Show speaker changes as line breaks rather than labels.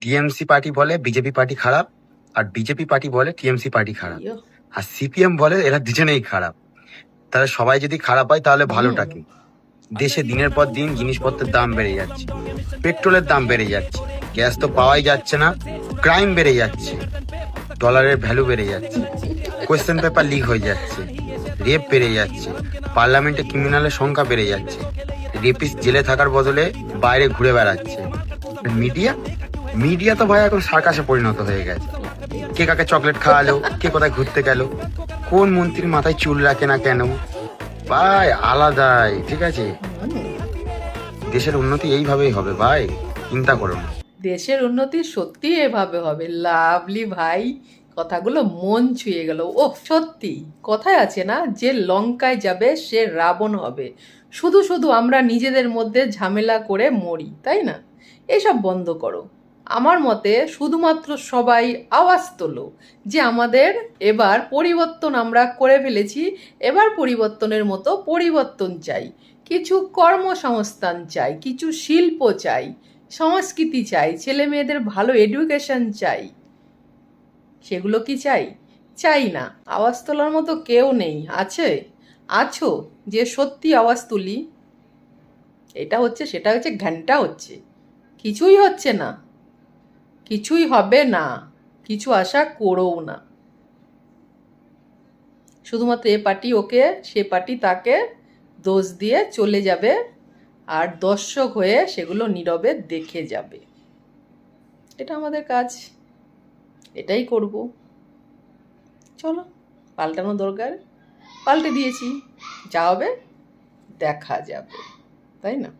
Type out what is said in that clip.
TMC party বলে BJP party খারাপ, আর BJP party বলে টিএমসি পার্টি খারাপ, আর সিপিএম বলে এরা দুজনেই খারাপ। তাহলে সবাই যদি খারাপ হয় তাহলে ভালোটা কি? দেশে দিনের পর দিন জিনিসপত্রের দাম বেড়ে যাচ্ছে, পেট্রোলের দাম বেড়ে যাচ্ছে, গ্যাস তো পাওয়াই যাচ্ছে না, ক্রাইম বেড়ে যাচ্ছে, ডলারের ভ্যালু বেড়ে যাচ্ছে, কোয়েশ্চেন পেপার লিক হয়ে যাচ্ছে, রেপ বেড়ে যাচ্ছে, পার্লামেন্টে ক্রিমিনালের সংখ্যা বেড়ে যাচ্ছে, রেপিস্ট জেলে থাকার বদলে বাইরে ঘুরে বেড়াচ্ছে। মিডিয়া মিডিয়া তো ভাই এখন সার্কাসে পরিণত হয়ে গেছে। কে কাকে চকলেট খাওয়ালো, কে কোথায় ঘুরতে গেল, কোন মন্ত্রীর মাথায় চুল রাখে না কেন, ভাই আলাদাই। ঠিক আছে, দেশের উন্নতি এইভাবেই হবে ভাই, চিন্তা করো না।
দেশের উন্নতি সত্যি এভাবে হবে। লাভলি ভাই, কথাগুলো মন ছুঁয়ে গেল। ও সত্যি কথায় আছে না, যে লঙ্কায় যাবে সে রাবণ হবে। শুধু শুধু আমরা নিজেদের মধ্যে ঝামেলা করে মরি, তাই না? এসব বন্ধ করো। আমার মতে শুধুমাত্র সবাই আওয়াজ তোলো যে আমাদের এবার পরিবর্তন আমরা করে ফেলেছি, এবার পরিবর্তনের মতো পরিবর্তন চাই, কিছু কর্মসংস্থান চাই, কিছু শিল্প চাই, সংস্কৃতি চাই, ছেলে মেয়েদের ভালো এডুকেশন চাই। সেগুলো কি চাই? চাই না। আওয়াজ তোলার মতো কেউ নেই। আছো যে সত্যি আওয়াজ তুলি? এটা হচ্ছে, সেটা হচ্ছে, ঘন্টা হচ্ছে, কিছুই হচ্ছে না, কিছুই হবে না, কিছু আশা করোও না। শুধুমাত্র এ পার্টি ওকে, সে পার্টি তাকে দোষ দিয়ে চলে যাবে, আর দর্শক হয়ে সেগুলো নীরবে দেখে যাবে। এটা আমাদের কাজ, এটাই করব। চলো, পাল্টানো দরকার, পাল্টে দিয়েছি, যা হবে দেখা যাবে, তাই না?